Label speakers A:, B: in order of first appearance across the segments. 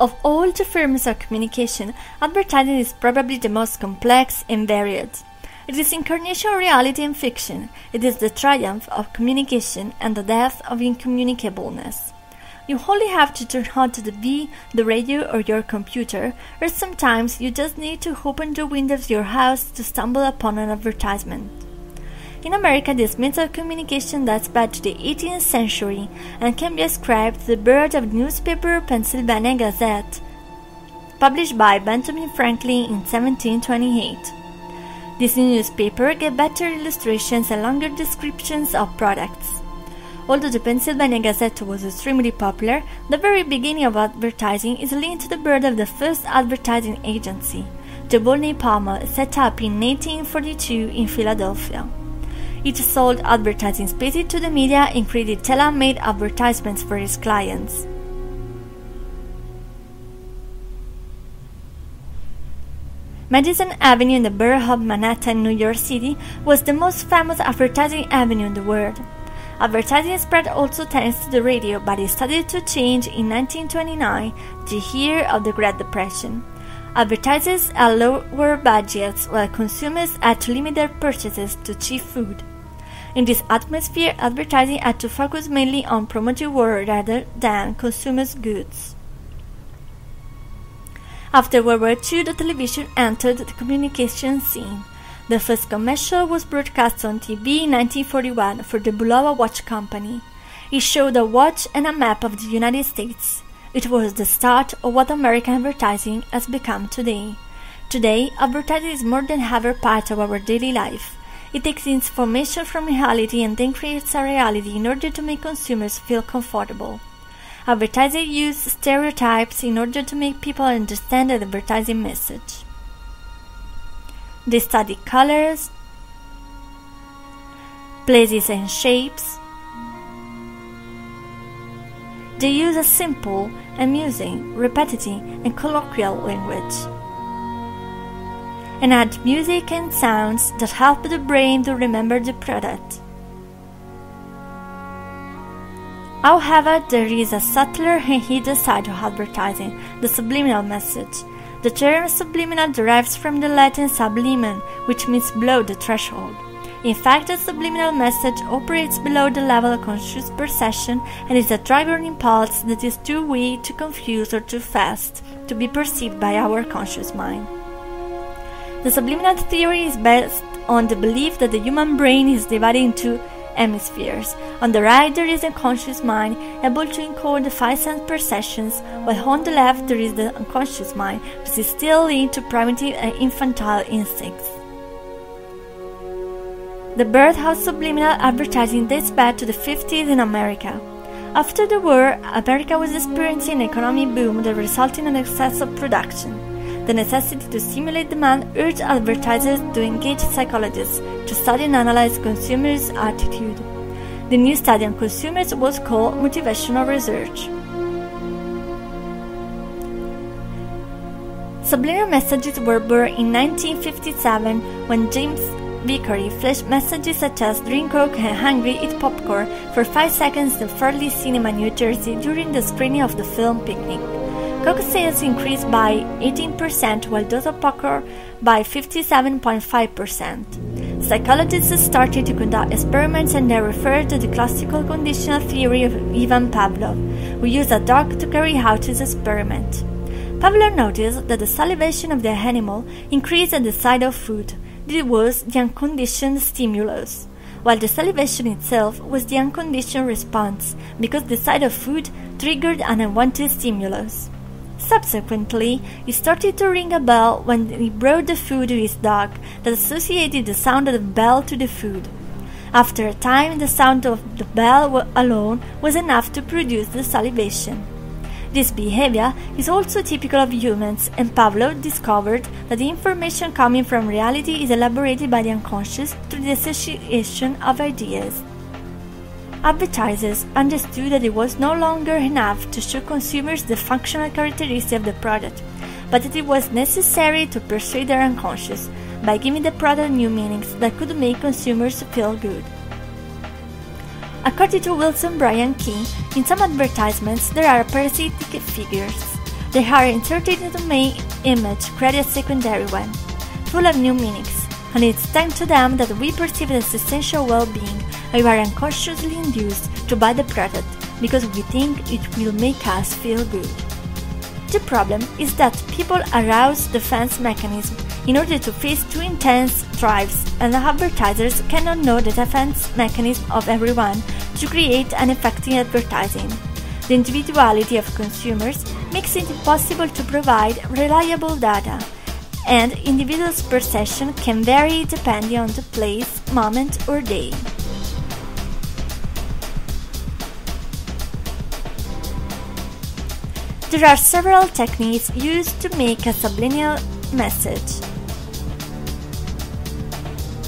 A: Of all the forms of communication, advertising is probably the most complex and varied. It is incarnation of reality and fiction. It is the triumph of communication and the death of incommunicableness. You only have to turn on the TV, the radio, or your computer, or sometimes you just need to open the window of your house to stumble upon an advertisement. In America, this means of communication dates back to the 18th century and can be ascribed to the birth of the newspaper Pennsylvania Gazette, published by Benjamin Franklin in 1728. This newspaper gave better illustrations and longer descriptions of products. Although the Pennsylvania Gazette was extremely popular, the very beginning of advertising is linked to the birth of the first advertising agency, the Volney Palmer, set up in 1842 in Philadelphia. It sold advertising spaces to the media and created tailor-made advertisements for its clients. Madison Avenue in the borough of Manhattan, New York City, was the most famous advertising avenue in the world. Advertising spread also thanks to the radio, but it started to change in 1929, the year of the Great Depression. Advertisers had lower budgets, while consumers had to limit their purchases to cheap food. In this atmosphere, advertising had to focus mainly on promoting war rather than consumers' goods. After World War II, the television entered the communication scene. The first commercial was broadcast on TV in 1941 for the Bulova Watch Company. It showed a watch and a map of the United States. It was the start of what American advertising has become today. Today, advertising is more than ever part of our daily life. It takes information from reality and then creates a reality in order to make consumers feel comfortable. Advertisers use stereotypes in order to make people understand the advertising message. They study colors, places and shapes. They use a simple, amusing, repetitive, and colloquial language, and add music and sounds that help the brain to remember the product. However, there is a subtler and hidden side of advertising, the subliminal message. The term subliminal derives from the Latin sublimen, which means below the threshold. In fact, the subliminal message operates below the level of conscious perception and is a driving impulse that is too weak, too confused, or too fast to be perceived by our conscious mind. The subliminal theory is based on the belief that the human brain is divided into hemispheres. On the right there is a conscious mind able to encode the five sense perceptions, while on the left there is the unconscious mind, which is still linked to primitive and infantile instincts. The birth of subliminal advertising dates back to the 50s in America. After the war, America was experiencing an economic boom that resulted in an excess of production. The necessity to stimulate demand urged advertisers to engage psychologists to study and analyze consumers' attitude. The new study on consumers was called motivational research. Subliminal messages were born in 1957 when James Vickery flashed messages such as "Drink Coke and hungry, eat popcorn" for 5 seconds in Fairleigh Cinema, New Jersey during the screening of the film Picnic. Coke sales increased by 18%, while those of popcorn by 57.5%. Psychologists started to conduct experiments, and they referred to the classical conditional theory of Ivan Pavlov, who used a dog to carry out his experiment. Pavlov noticed that the salivation of the animal increased at the sight of food. This was the unconditioned stimulus, while the salivation itself was the unconditioned response, because the sight of food triggered an unwanted stimulus. Subsequently, he started to ring a bell when he brought the food to his dog that associated the sound of the bell to the food. After a time, the sound of the bell alone was enough to produce the salivation. This behavior is also typical of humans, and Pavlov discovered that the information coming from reality is elaborated by the unconscious through the association of ideas. Advertisers understood that it was no longer enough to show consumers the functional characteristics of the product, but that it was necessary to persuade their unconscious by giving the product new meanings that could make consumers feel good. According to Wilson Bryan Key, in some advertisements there are parasitic figures. They are inserted into the main image, create a secondary one, full of new meanings, and it's thanks to them that we perceive it as essential well-being, and we are unconsciously induced to buy the product because we think it will make us feel good. The problem is that people arouse defense mechanisms in order to face too intense drives, and advertisers cannot know the defense mechanism of everyone to create an effective advertising. The individuality of consumers makes it impossible to provide reliable data, and individuals' perception can vary depending on the place, moment, or day. There are several techniques used to make a subliminal message.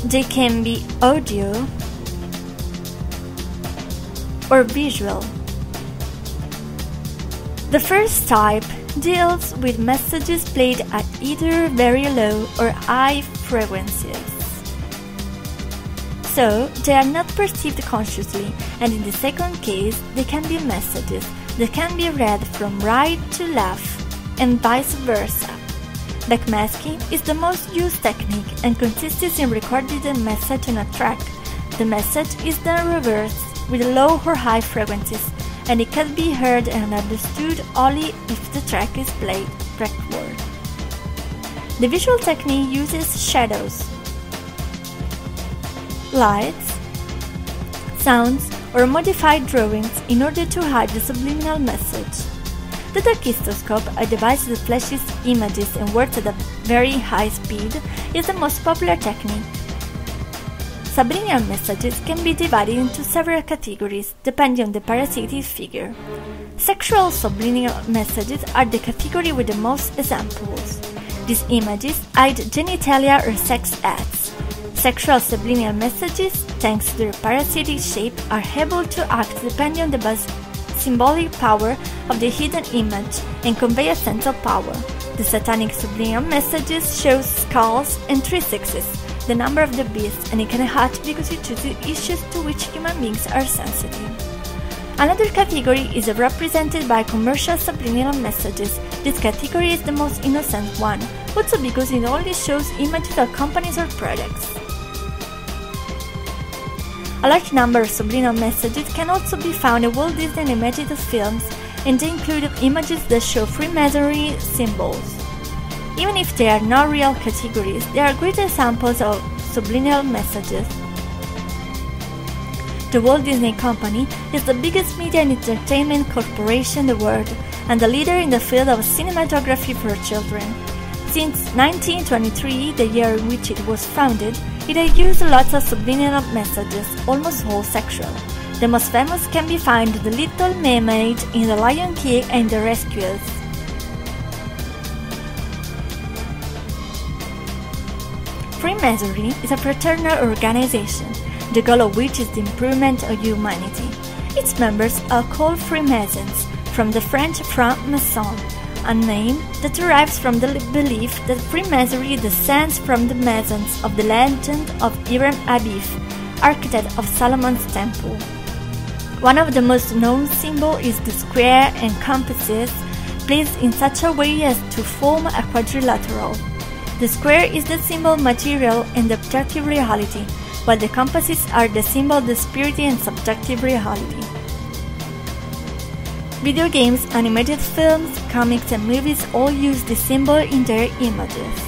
A: They can be audio or visual. The first type deals with messages played at either very low or high frequencies, so they are not perceived consciously, and in the second case they can be messages that can be read from right to left and vice versa. Backmasking is the most used technique and consists in recording the message on a track. The message is then reversed with low or high frequencies, and it can be heard and understood only if the track is played backward. The visual technique uses shadows, lights, sounds, or modified drawings in order to hide the subliminal message. The darkistoscope, a device that flashes images and works at a very high speed, is the most popular technique. Subliminal messages can be divided into several categories, depending on the parasitic figure. Sexual subliminal messages are the category with the most examples. These images hide genitalia or sex acts. Sexual subliminal messages, thanks to their parasitic shape, are able to act depending on the symbolic power of the hidden image and convey a sense of power. The satanic subliminal messages show skulls and 3 sixes, the number of the beast, and it can hurt because it chooses issues to which human beings are sensitive. Another category is represented by commercial subliminal messages. This category is the most innocent one, also because it only shows images of companies or products. A large number of subliminal messages can also be found in Walt Disney animated films, and they include images that show Freemasonry symbols. Even if they are not real categories, they are great examples of subliminal messages. The Walt Disney Company is the biggest media and entertainment corporation in the world, and a leader in the field of cinematography for children. Since 1923, the year in which it was founded, it has used lots of subliminal messages, almost all sexual. The most famous can be found in The Little Mermaid, in The Lion King, and The Rescuers. Freemasonry is a fraternal organization, the goal of which is the improvement of humanity. Its members are called Freemasons, from the French franc-maçon, a name that derives from the belief that Freemasonry descends from the Masons of the legend of Hiram Abiff, architect of Solomon's Temple. One of the most known symbols is the square and compasses, placed in such a way as to form a quadrilateral. The square is the symbol material and objective reality, while the compasses are the symbol of the spirit and subjective reality. Video games, animated films, comics, and movies all use this symbol in their images.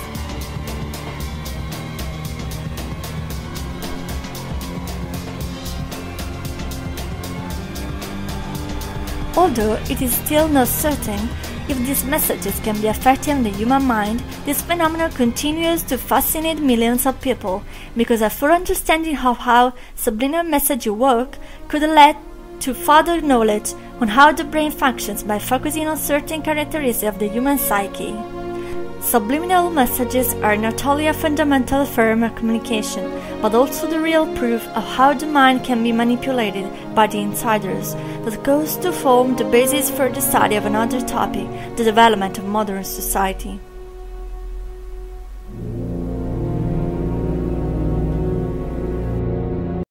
A: Although it is still not certain if these messages can be effective on the human mind, this phenomenon continues to fascinate millions of people, because a full understanding of how subliminal messages work could lead to further knowledge on how the brain functions by focusing on certain characteristics of the human psyche. Subliminal messages are not only a fundamental form of communication, but also the real proof of how the mind can be manipulated by the insiders that goes to form the basis for the study of another topic, the development of modern society.